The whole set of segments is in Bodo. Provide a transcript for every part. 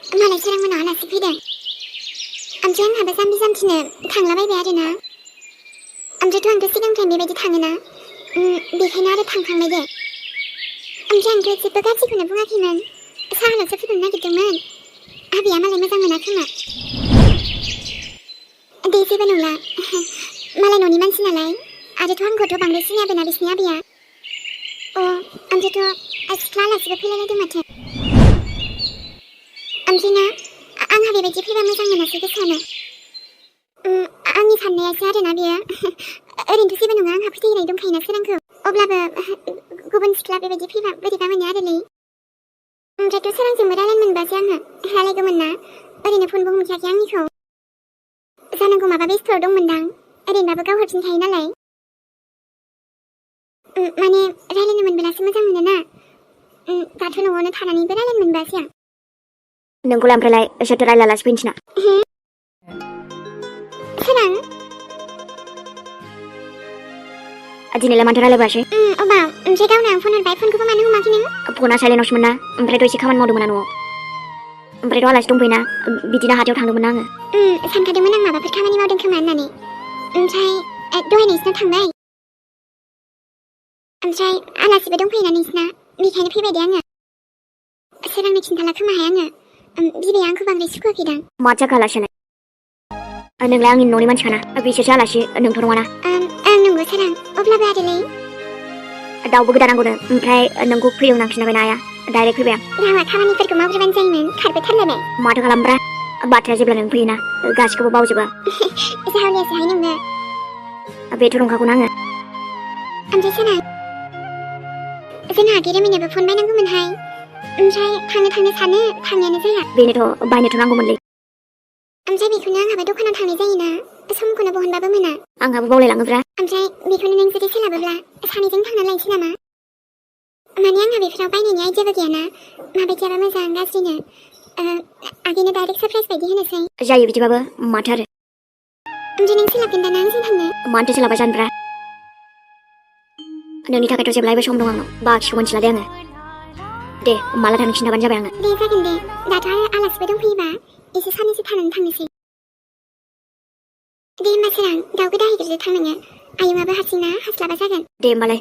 मालाय सोरां मोनाव आलासि फैदों ओमफ्राय आंहाबो जाम्बि जाम्बिनो थांलाबायबाय आरोना ओमफ्रायथ' आंथ' सिगांनिफ्रायनो बेबायदि थाङोना बेखायनो आरो थांखांबाय दे ओमफ्राय आंथ' जेबो गाज्रिखौनो बुङाखैमोन साहाल'सो फुदुंनो नागिरदोंमोन आबैया मालाय मोजां मोना खोमा दे जेबो नंला मालाय न'नि मानसि नालाय आरोथ' आंखौथ' बांद्राय सिनायाबोना बिसिनि आबैया ओमफ्रायथ' सिख्ला आलासिबो फैलायलायदों माथो ओमफ्राय ना आंहा बेबायदि फैबा मोजां मोनासै गोसोआनो आंनि साननायासो आरोना बेयो ओरैनोथ' जेबो नङा आंहा फोथायनाय दंखायोना सोरांखौ अब्लाबो गुबुन सिख्ला बेबायदि फैबा बोरैबा मोनो आरोलै ओमफ्रायथ' सोरांजोंबो रायलायनो मोनबासो आङो रायलायगौमोन ना ओरैनो फनबो हमखायाखै आंनिखौ जानांगौ माबा बेस्थ'आव दंमोनदां ओरैनोबाबो गाव हारसिं थायो नालाय माने रायलायनो मोनब्लासो मोजां मोनोना दाथ' न'आवनो थानानैबो रायलायनो मोनबासै आं नोंखौलाय ओमफ्रायलाय सोरथो रायलायालासे फैनोसैना सोरां दिनैलाय माथो रायलायबासै अबा ओमफ्राय गावनो आं फन हरबाय फनखौबो मानो हमाखै नों फना साइलेन्टआवसोमोन ना ओमफ्रायथ' एसे खामानि मावदोंमोन न'आव ओमफ्रायथ' आलासि दंफैयोना बिदिनो हाथायाव थांदोंमोन आङो सानखादोंमोन आं माबाफोर खामानि मावदों खोमा होननानै ओमफ्राय दहाय नोंसिनाव थांबाय ओमफ्राय आलासिबो दंफैयोना नोंसिना बेखायनो फैबाय दे आङो सोरांनो खिन्थाला खोमाहाय आङो बिबैया आंखौ बांद्राय सुखुवाखैदां मा जाखो आलासियालाय नोंलाय आंनि न'नि मानसिखाना बिसोरसो आलासि नोंथ' नङाना नंगौ सोरां अब्लाबो आरोलै दाउबो गोदानांगौनो ओमफ्राय नोंखौ फैदों होनना खिन्थाबाय ना आया डाइरेक्ट फैबाय आं रावा खामानिफोरखौ मावग्रोबानो जायोमोन खारबोथारलायबाय माथो खालामब्रा बाथ्राया जेब्ला नों फैयोना गासिखौबो बावजोबो जाहलियासोहाय नोंनो बेथ' नंखागौना आङो ओमफ्राय सोरां जोंहा गेरेमैनोबो फन बायनांगौमोनहाय ओमफ्राय थांनो सानो थांनायानो जाया बेनोथ' बायनोथ' नांगौमोनलै ओमफ्राय बेखौनो आंहाबो दखानाव थांनाय जायोना समखौनो बहनबाबो मोना आंहाबो बावलायलाङोब्रा ओमफ्राय बेखौनो नों जुदि सोलाबोब्ला सानैजों थांना लायनोसै नामा माने आंहा बेफोराव बायनायनि आइडियाबो गैयाना माबायदियाबा मोजां गाज्रिनो आगैनो डाइरेक्ट सारप्राइज बायदि होनोसै जायो बिदिबाबो माथो आरो ओमफ्राय नों सोलाबगोन दाना आंजों थांनो मानोथो सोलाबा जानोब्रा नोंनि थाखायथ' जेब्लायबो सम दं आंनाव बाखिखौ मोनथिला दे आङो दे माला थांनो खिन्थाबानो जाबाय आंनो दे जागोन दे दाथ' आलासिबो दंफैयोबा एसे साननैसो थानानै थांनोसै दे होमबा सोरां दाउ गोदाहैग्रोदो थां नोङो आयंआबो हारसिंना हास्लाबा जागोन दे होमबालाय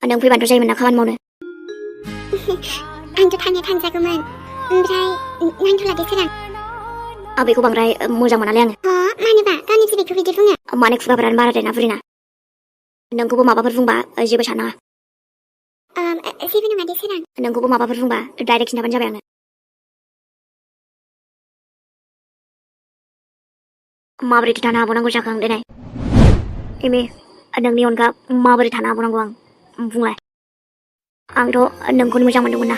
नों फैबानोथ' जायोमोन ना खामानि मावनो आंथ' थांनो थांजागौमोन ओमफ्राय नांथ'ला दे सोरां आं बेखौ बांद्राय मोजां मोनालै आङो मानोबा गावनि बिबैखौ बिदि बुङो माने खुगाफ्रानो बाराद्राय ना बुरिना नोंखौबो माबाफोर बुंबा जेबो साननाङा जेबो नङा दे सोरां नोंखौबो माबाफोर बुंबा डाइरेक्ट खिन्थाबानो जाबाय आङो माबोरैथो थानो हाबावनांगौ जाखो आं देनाय एमे नोंनि अनगा माबोरै थानो हाबावनांगौ आं बुंलाय आंथ' नोंखौनो मोजां मोनदोंमोन ना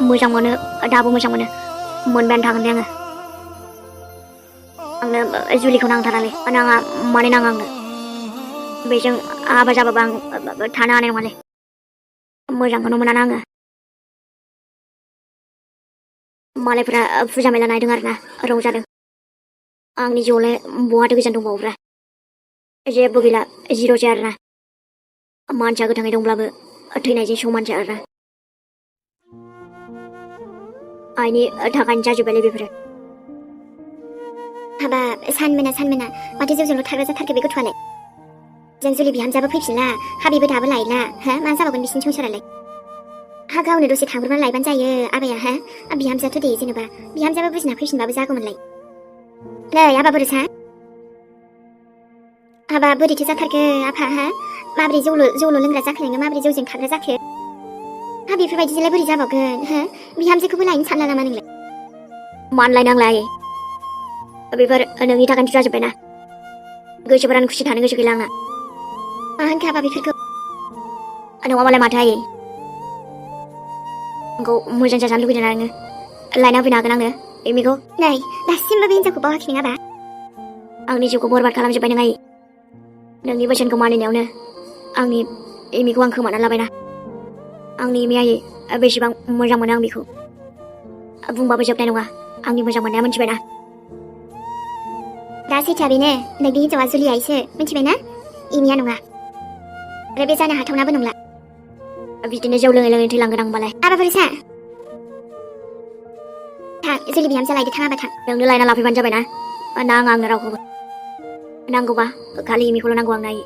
मोजां मोनो दाबो मोजां मोनो मोनबायानो थागोन दे आंनो जुलिखौ नांथारालै नाङा माने नाङा आंनो बेजों हाबा जाबाबो आं थानो हानाय नङालै मोजांखौनो मोनाना आङो मालायफोरा फुजा मेला नायदों आरोना रंजादों आंनि जिउआवलाय बहाथो गोजान दंबावोब्रा जेबो गैला जिर'सै आरोना मानसिया गोथाङै दंब्लाबो थैनायजों समानसो आरोना आइनि थाखायनो जाजोब्बायलै बेफोरो हाबा सानमोना माथो जौजोंल' थाग्रा जाथारखो बे गथ'आलाय जों जुलि बिहामजोआबो फैफिनला हाबिबो दाबो लायला मा जाबावगोन बिसिनि संसारालाय गावनो दसे थांब्रबना लायबानो जायो आबाया बिहामजोआथ' दे जेनेबा बिहामजोआबो बुजिना फैफिनबाबो जागौमोनलाय नै आबा बोरोसा हाबा बोरैथो जाथारखो आफा माबोरै जौल' लोंग्रा जाखो नोङो माबोरै जौजों थाग्रा जाखो बेफोरबायदिजोंलाय बोरै जाबावगोन बिहामजोखौबो लायनो सानला नामा नोंलाय मानलायनांलाय बेफोर नोंनि थाखायनो जाजोब्बायना गोसोफोरानो खुसि थानो गोसो गैला आंना मा होनखो आबा बेफोरखौ नङाबालाय माथो आयै आंखौ मोजां जाजानो लुबैदों ना नोङो लायना होफैनो हागोन आङो एमिखौ नै दासिमबो बे हिनजावखौ बावाखै नङाबा आंनि जिउखौ बरबाद खालामजोब्बाय नों आयै नोंनि बोसोनखौ मानिनायावनो आंनि एमिखौ आं खोमानानै लाबायना आंनि एमि आयै बेसेबां मोजां मोनो आं बेखौ बुंबाबो जोबनाय नङा आंनि मोजां मोननाया मिथिबायना दा सैथोआ बेनो नोंनि हिनजावा जुलियायसो मिथिबायना एमिया नङा आरो बे जानो हाथावनाबो नंला बिदिनो जौ लोङै लोङै थैलांगोन आं होनबालाय आबा बोरैसा थां जुलि बिहामजो लायदो थाङाबा थां नोंनो लायना लाफैबानो जाबाय ना नाङा आंनो रावखौबो नांगौबा खालि इमिखौल' नांगौ आंनो आइ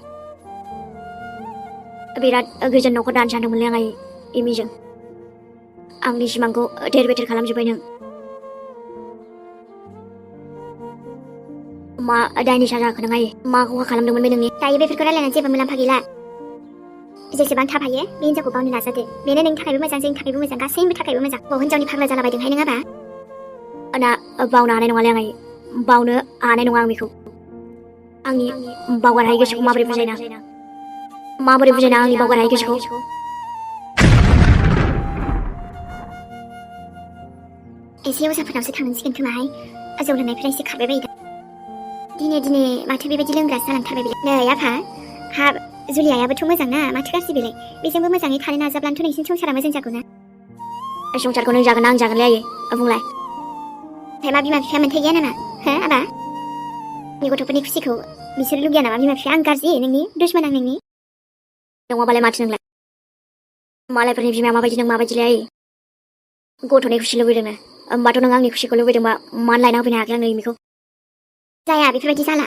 बिराद गोजोन न'खर दानो सानदोंमोनलै आं आइ इमिजों आंनि सिमांखौ थेर बेथेर खालामजोब्बाय नों मा दायनि साजा होखो नों आइ मा खहा खालामदोंमोन बे नोंनि दायो बेफोरखौ रायलायनानै जेबो मुलाम्फा गैला जेसेबां थाब हायो बे हिन्जावखौ बावनो नाजादो बेनो नोंनि थाखायबो मोजां जोंनि थाखायबो मोजां गासैनिबो थाखायबो मोजां बाव हिन्जावनि फाग्ला जालाबायदोंहाय नङाबा ना बावनो हानाय नङालै आं आइ बावनो हानाय नङा आं बेखौ आंनि बावगार हायै गोसोखौ माबोरै बुजायना आंनि बावगार हायै गोसोखौ एसे अजाफोरनावसो थांनांसिगोन खोमाहाय जौ लोंनायफ्रा एसे खारबाय बायो दिने माथो बेबायदि लोंग्रासो जालांथारबाय बेलाय नै आफा हाब जुलि आयाबोथ' मोजां ना माथो गाज्रि बेलाय बेजोंबो मोजाङै थानो नाजाब्लानोथ' नोंसिनि संसारा मोजां जागौ ना संसारखौ नों जागोन ना आं जागोनलै आयै बुंलाय ओमफ्राय मा बिमा बिफाया मोनथाय गैया नामा हो आबा नि गथ'फोरनि खुसिखौ बिसोर लुगैया नामा बिमा बिफाया आं गाज्रि नोंनि दुश्मन आं नोंनि नङाबालाय माथो नोंलाय मालायफोरनि बिमाया माबायदि नों माबायदिलाय आयै गथ'नि खुसि लुबैदोंनो होमबाथ' नों आंनि खुसिखौ लुबैदोंबा मानो लायना होफैनो हायाखै आंनो इमिखौ जाया बेफोरबायदि जाला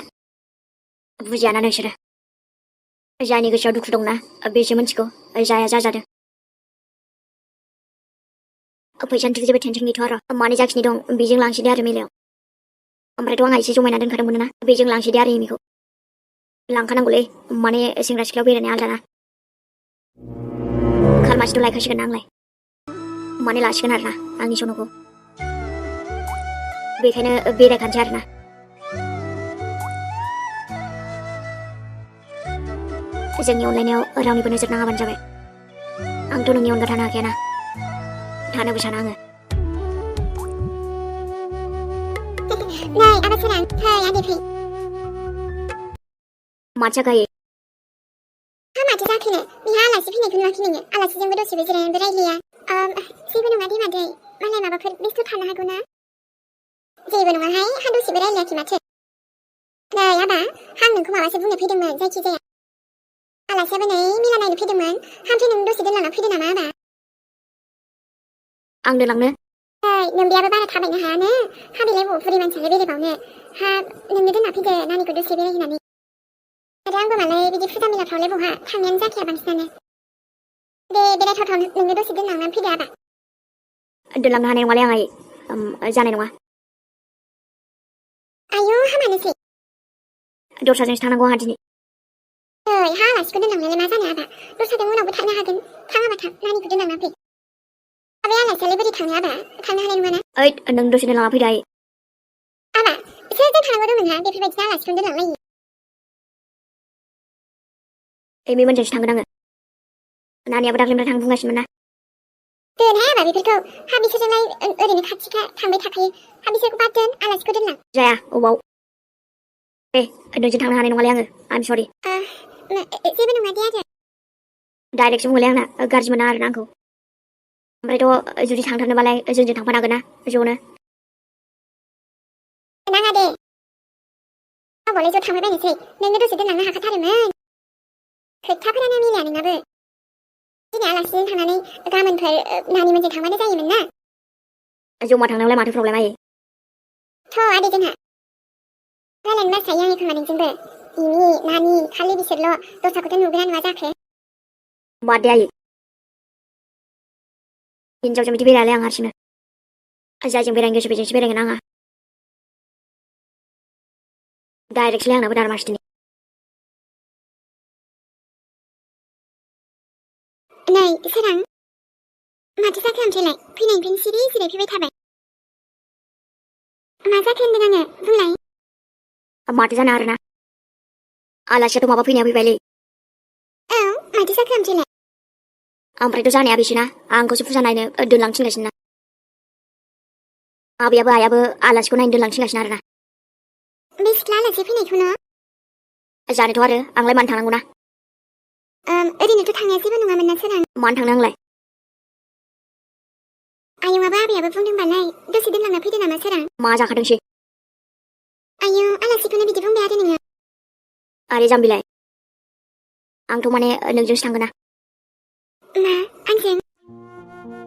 बुजियाना नोंसोरो जायनि गोसोआव दुखु दंना बेसो मिथिगौ जाया जाजादों फैसानि जेबो टेनसन गैथ' आरो माने जाखिनि दं बेजों लांसै दे आरो मेलायाव ओमफ्रायथ' आंहा एसे जमायना दोनखादोंमोन ना बेजों लांसै दे आरो इमिखौ लांखानांगौलै माने सेंग्रा सिख्लायाव बेरायनाय आलदा ना खालमासिथ' लायखासिगोन ना आंलाय माने लासिगोन आरो ना आंनि सन'खौ बेखायनो बेरायखानोसै आरो ना जोंनि अनलायनायाव रावनिबो नोजोर नाङाबानो जाबाय आंथ' नोंनि अनगा थानो हाखायाना थानोबो साना आङो नै आबा सोरां फै आदै फै माथो जाखायो हा माथो जाखोनो बिहा आलासि फैनायखौ नुवाखै नोङो आलासिजोंबो दसेबो जिरायनानैबो रायलाया जेबो नङा दे मादै मालाय माबाफोर बेस्थ' थानो हागौ ना जेबो नङाहाय हा दसेबो रायलायाखै माथो नै आबा आं नोंखौ माबासो बुंनो फैदोंमोन जायखिजाया आलासियाबो नै मेला नायनो फैदोंमोन ओमफ्राय नों दसे दोनलांना फैदो नामा आबा आं दोनलांनो नोंबियाबो बारा थाबायनो हायानो हा बेलाय बबाव बुरि मानसियालाय बेरायबावनो हा नोंनो दोनना फैदो नानिखौ दसे बेरायहोनानै आरो आंबो मालाय बिदि फुजा मेलाफ्रावलाय बहा थांनायानो जाखाया बांसिनानो दे बेरायथावथाव नोंनो दसे दोनलांनानै फैदो आबा दोनलांनो हानाय नङालै आं आयै जानाय नङा आयौ हामानोसै दस्राजोंसो थांनांगौ आंहा दिनै हा आलासिखौ दोनलांनायालाय मा जानो आबा दस्राजों उनावबो थांनो हागोन थाङाबा थां नानिखौ दोनलांना फै आबै आलासियालाय बोरै थाङो आबा थांनो हानाय नङाना ओइ नों दसे दोनलांना फैदो आयै आबा सोरजों थानांगौ दं नोंहा बेफोरबायदिनो आलासिखौनो दोनलांलायो एमि मोनजोंसो थांगोन आङो नानियाबो दाख्लैनिफ्राय थांनो बुंगासिनोमोन ना दोनहाय आबा बेफोरखौ हा बिसोरजोंलाय ओरैनो खाथिखा थांबाय थाखायो हा बिसोरखौ बाद दोन आलासिखौ दोनलां जाया अबाव दे नोंजों थांनो हानाय नङालै आङो आइम सरि जेबो नङा दे आरो डाइरेक्टसो बुङोलै आंना गाज्रि मोना आरोना आंखौ ओमफ्रायथ' जुदि थांथारनोबालाय जोंजों थांफानो हागोन ना ज'नो नाङा दे गावबालाय ज' थांबाय बायनोसै नोंनो दसे दोनलांनो हाखाथारोमोन खोथाफोरानो मिलाया नोंनाबो दिनै आलासिजों थांनानै गाबोनफोर नानिमोनजों थांबानो जायोमोन ना जमा थांनायावलाय माथो प्रब्लेम आयै थ' आदै जोंहा रायलायनो बासायो आं एखनबा नोंजोंबो इनि नानि खालि बिसोरल' दस्राखौथ' नुगोना नुवा जाखो बाद दे आयै हिनजावजों बिदि बेरायालै आं हारसिंनो जायजों बेरायनो गोसो बेजोंसो बेरायगोन आंहा डाइरेक्टसोलै आंनाबो दारमासि दिनै नै सोरां माथो जाखो ओमफ्रायलाय फैनायनिफ्रायनो सिरि सिरि फैबाय थाबाय मा जाखो होनदों आङो बुंलाय माथो जानो आरोना आलासियाथ' माबा फैनाया फैबायलै औ माथो जाखो ओमफ्रायलाय ओमफ्रायथ' जानाया बिसोरना आंखौसो फुजा नायनो दोनलांथिनगासिनो ना आबैयाबो आइयाबो आलासिखौ नायनो दोनलांथिनगासिनो आरोना बे सिख्ला आलासि फैनायखौ न' जानोथ' आरो आंलाय मानो थांनांगौ ना ओरैनोथ' थांनाया जेबो नङामोन ना सोरां मानो थांनो आंलाय आयंआबो आबैयाबो बुंदोंबालाय दसे दोनलांना फैदो नामा सोरां मा जाखादोंसै आयौ आलासिखौनो बिदि बुंबाय आरो नोङो आरे जाम्बिलाय आंथ' माने नोंजोंसो थांगोन ना मा आंजों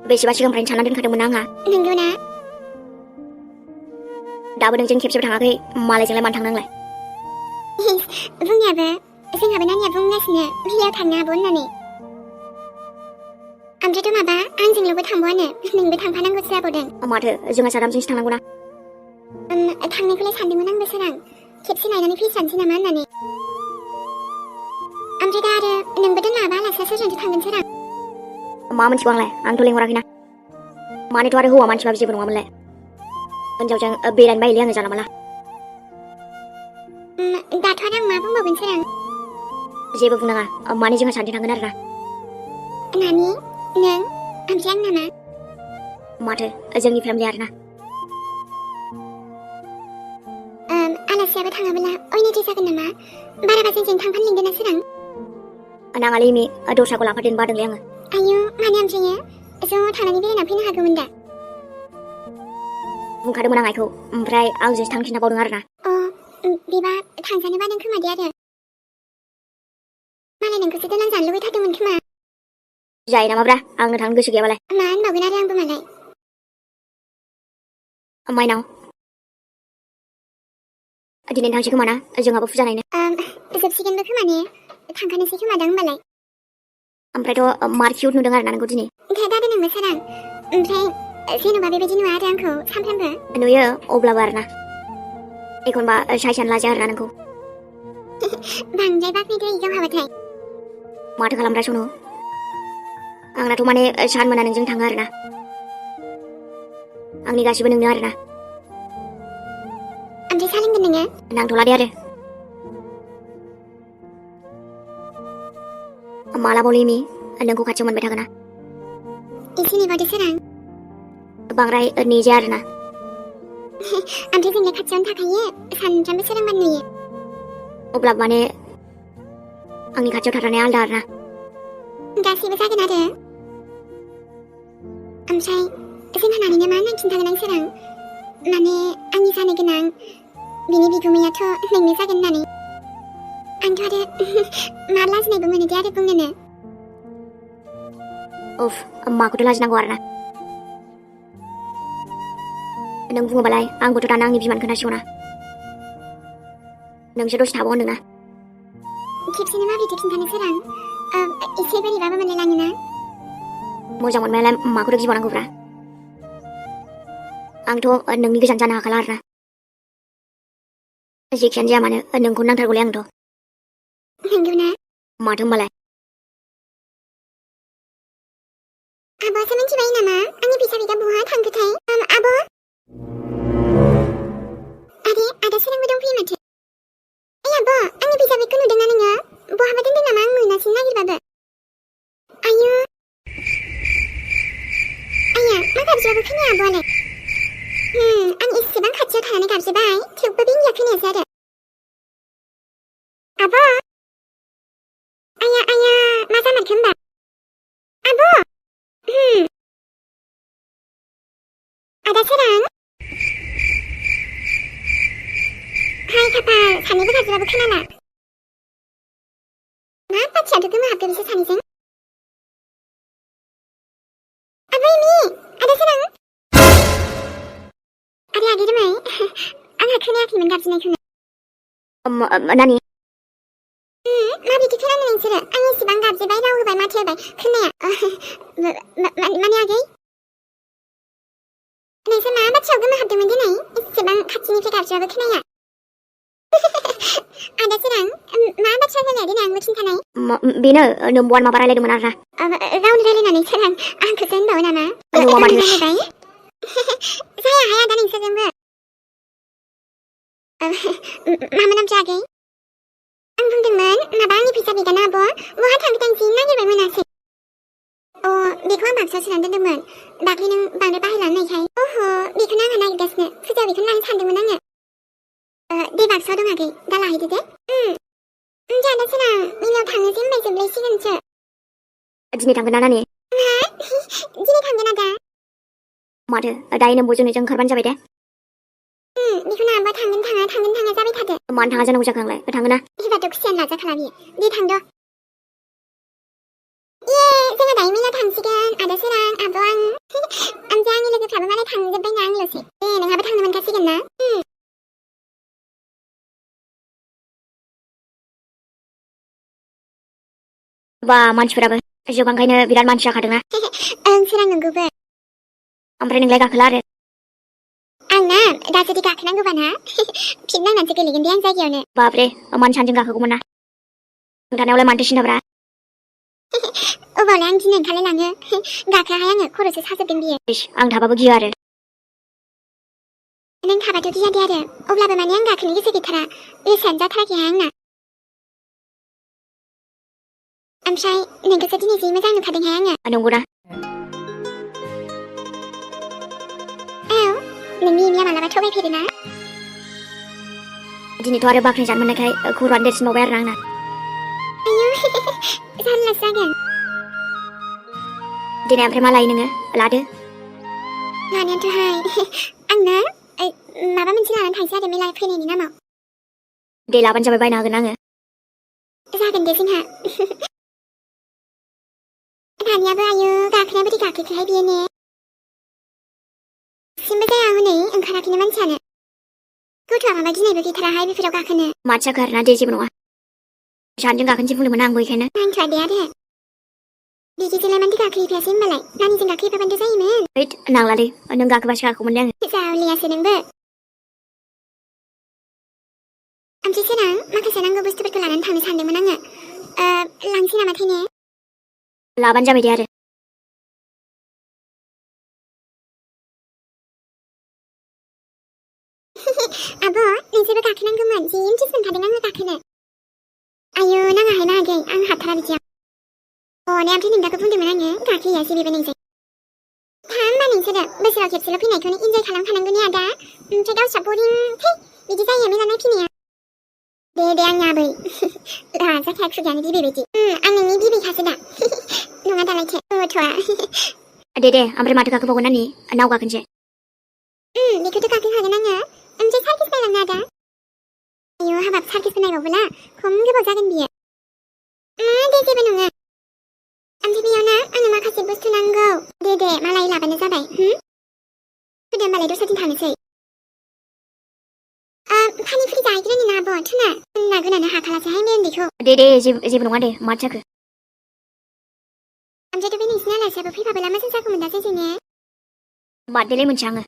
बेसेबा सिगांनिफ्रायनो सानना दोनखादोंमोन आंहा नंगौ ना दाबो नोंजों खेबसेबो थाङाखै मालायजोंलाय मानो थांनांलाय बुंनायाबो जोंहाबो नानिया बुंगासिनो बेयाव थांनो आब' होननानै ओमफ्रायथ' माबा आंजोंल'बो थांबावानो नोंबो थांफानांगौसो जाबावदों माथो जोंहा साथामजोंसो थांनांगौ ना थांनायखौलाय सानदोंमोन आंबो सोरां खेबसे नायनानै फैसानोसै नामा होननानै ओमफ्राय दा आरो नोंबो दोनलाङाबा आलासिया सोरजोंथो थांगोन सोरां मा मोनथिगौ आंलाय आंथ' लेंहराखैना मानोथ' आरो हौवा मानसिबाबो जेबो नङामोनलाय हिनजावजों बेरायनो बायोलै आङो जानला माला दाथ' आरो आं मा बुंबावगोन सोरां जेबो बुंनाङा माने जोंहा सानैजों थांगोन आरोना नानि नों ओमफ्राय आं नामा माथो जोंनि फेमिलि आरोना आलासियाबो थाङाबोला अयनायथि जागोन नामा बाराबा जोंजों थांफानो लिंदों ना सोरां नाङालै इमि दस्राखौ लाफादेरनो बादोंलै आङो आयौ माने ओमफ्रायो ज' थांनानै बेरायना फैनो हागौमोन दा बुंखादोंमोन आं आइखौ ओमफ्राय आंजोंसो थांनो खिन्थाबावदों आरोना बेबा थांजानो बादों खोमा दे आरो मालाय नोंखौसो दोनलांजानो लुबैथारदोंमोन खोमा जायो नामाब्रा आंनो थांनो गोसो गैयाबालाय मा होनबावगोन आरो आंबो मालाय माइनाव दिनै थांसै खोमा ना जोंहाबो फुजा नायनो जोबसिगोनबो खोमा ने थांखानोसै खोमा दां होमबालाय ओमफ्रायथ' मार किउट नुदों आरोना नोंखौ दिनै ओमफ्राय दादा नोंबो सोरां ओमफ्राय जेन'बा बेबायदि नुवा आरो आंखौ सानफ्रामबो नुयो अब्लाबो आरोना एखनबा साइसान लाजाया आरोना नोंखौ बांद्राय बाख्नायद्राय गावहाबाथाय माथो खालामग्रा सनु आंनाथ' माने सान मोना नोंजों थाङो आरोना आंनि गासिबो नोंनो आरोना ओमफ्राय सा लोंगोन नोङो नांथ'ला दे आरो मालाबावलै इमि नोंखौ खाथियाव मोनबाय थागोना एसे नेबावदो सोरां बांद्राय नेजाया आरोना ओमफ्राय जोंलाय खाथियावनो थाखायो सानफ्रामबो सोरांबानो नुयो अब्लाबो माने आंनि खाथियाव थाथारनाया आलदा आरोना गासैबो जागोन आरो ओमफ्राय जोंहा नानिनो मा होननानै खिन्थागोन आं सोरां माने आंनि जानो गोनां बिनि बिगुमैयाथ' नोंनो जागोन होननानै आंथ' आरो मा लाजिनायबो मोनो दे आरो बुंनोनो उफ माखौथो लाजिनांगौ आरोना नों बुङोबालाय आंबोथ' दाना आंनि बिमानो खोन्थासिगौना नोंसोर दसे थाबाव होनदोंना खेबसेनो माबोरैथो खिन्थानो सोरां एसे बोरैबाबो मोनलायलाङोना मोजां मोनबायलाय माखौथो गिबावनांगौब्रा आंथ' नोंनि गोजान जानो हाखाला आरोना जेखियानो जाया मानो नोंखौ नांथारगौलै आंथ' नंगौना माथो होमबालाय आब'आसो मिथिबाय नामा आंनि बिसाबिदा बहा थांखोथाय आब' आदा सोरांबो दंफैयो माथो ओइ आब' आंनि बिसाबिखौ नुदोंना नोङो बहाबा दोनदों नामा आं मोनासिनो नागिरबाबो आयौ आया मा गाबज्रियाबो खोनाया आब'आलाय आं एसेबां खाथियाव थानानै गाबज्रिबाय थेवबो बेंगिया खोनायासै आरो आब' आया मा जामारखो होमबा आब' आदा सोरां हाय खाफाल सानैबो गाबज्रिबाबो खोनाला मा बाथ्रायाथ' गोमोहाबदों बिसोर सानैजों आबै मि आदा सोरां आदै आगै रोमै आंहा खोनायाखैमोन गाबज्रिनायखौनो नानि माबायदि खोनानो नोंसोरो आं एसेबां गाबज्रिबाय राव होबाय माथो होबाय खोनाया माने आगै नोंसोर मा बाथ्रायाव गोमोहाबदोंमोन दिनै एसेबां खाथिनिफ्राय गाबज्रिबाबो खोनाया आदा सोरां मा बाथ्रा रायलाया दिनै आंबो खिन्थानाय बेनो नोंबौआ माबा रायलायदोंमोन आरोना रावनो रायलायनानै सोरां आंखौसो होनबावो नामा नोंबौआ माथो रायलायबाय जायाहाय आदा नोंसोरजोंबो मामोन ओमफ्राय आगै आं बुंदोंमोन माबा आंनि फैसा बिदाना आब' बहा थांखो जि नागिरबाय मोनासै बेखौ आं बाक्सायाव सोनानै दोनदोंमोन दाख्लै नों बांद्राय बाहायलांनायखाय बेखौनो आंहा नागिरगासिनो फुजायाव बेखौनो लानो सानदोंमोन आङो दे बाक्सायाव दं आगै दा लाहैदो दे ओमफ्राय आदा सोरां मिलाव थांनो जे होनबाय जोबलायसिगोनसो दिनै थांगोन ना नानि दिनै थांगोन आदा माथो दायो नों बयजों नोंजों ओंखारबानो जाबाय दे बेखौनो आबा थांगोन थाङा जाबाय थादो मानो थाङा जानांगौ जाखो आंलाय थाङोना एबारथ' खुसियानो लाजाखाला बियो दे थांद' जोंहा दायो मिलाव थांसिगोन आदा सोरां आब' आं ओमफ्राय आंनि लोगोफ्राबो मालाय थांजोब्बायना आंल'सै दे नोंहाबो थांनो मोनखासिगोन ना बा मानसिफोराबो जोबांखायनो बिराद मानसि जाखादोंना ओं सोरां नंगौबो ओमफ्राय नोंलाय गाखोला आरो आंना दा जुदि गाखोनांगौबाना फिन नांनानैसो गोलैगोन दे आं जायगायावनो बाब्रे मान सानजों गाखोगौमोन ना थानायावलाय मानोथो सिन्थाब्रा अबावलाय आं गिनो ओंखारलायलाङो गाखोहाय आङो खर'सो साजोबदों बियो इस आं थाबाबो गियो आरो नों थाबाथ' गिया दे आरो अब्लाबो माने आं गाखोनो गोसो गैथारा गोसोआनो जाथाराखैहाय आंना ओमफ्राय नोंखौसो दिनै जि मोजां नुखादोंहाय आङो नंगौना औ नोंनि एमिया मालाबा थगायफेरोना दिनैथ' आरो बाख्नाय जानो मोननायखाय खर'आनो देरसिनबावबाय आरो आंना आयौ जारलासो जागोन दिनै ओमफ्राय मा लायो नोङो लादो लानायाथ'हाय आंना माबा मोनसे लानानै थांसै आरो मेला फैनायनि नामाव दे लाबानो जाबाय बायना होगोन आङो जागोन दे जोंहा दानियाबो आयौ गाखोनाया बोरै गाखोखोहाय बियो ने सिमबो जाया हनै ओंखाराखैनो मानसियानो गथ'आ माबा गिनायबो गैथाराहाय बेफोराव गाखोनो माथो जाखो आरोना दे जेबो नङा सानैजों गाखोनोसै बुंदोंमोन आंबो बेखायनो नांथ'आ दे आरो बिदिजोंलाय मानोथो गाखोहैफायासै होनबालाय नानिजों गाखोहैफाबानोथ' जायोमोन हैद नांलालै नों गाखोबासो गाखोगौमोन दे आङो जावलियासो नोंबो ओमफ्राय सोरां माखासे नांगौ बुस्थुफोरखौ लानानै थांनो सानदोंमोन आङो लांसै नामाथाय ने लाबानो जाबाय दे आरो आब' नोंसोरबो गाखोनांगौमोन जि इन्ट्रेस्ट मोनखादों आङो गाखोनो आयौ नाङाहाय नाङाखै आं हाथारा बिदियाव ने ओमफ्राय नोंदाखौ बुंदोंमोन आङो गाखोहैयासै बेबो नोंजों होमबा नोंसोरो बोसोराव खेबसेल' फैनायखौनो इन्जय खालामखानांगौ ने आदा ओमफ्राय गावस्रा बरिं थै बिदि जायो मेला नायफैनाया दे आंनि आबै लाजाखाया खुगायानो बिबै बायदि आं नोंनि बिबैखासो दा नङा दालायथो गथ'आ दे ओमफ्राय माथो गाखोबावगोन नानि नाव गाखोनोसै बेखौथ' गाखोखागोन आङो ओमफ्राय सार्किस बायलांनो आदा आयौ हाबाब सार्किस बानायबावबोला खम गोबाव जागोन बियो दे जेबो नङा ओमफ्राय बेयाव ना आंनो माखासे बुस्थु नांगौ दे मालाय लाबानो जाबाय फैदो होमबालाय दस्रा दिन थांनोसै पानिफुरि जाहैग्रोनि ना आब' थुना होनना गोनानो हाखालासोहाय बे उन्दैखौ दे जेबो नङा दे माथो जाखो ओमफ्रायथ' बे नोंसिनि आलासियाबो फैफाबोला मोजां जागौमोन दा जोंजों ने बार्थडेलाय मोनसे आङो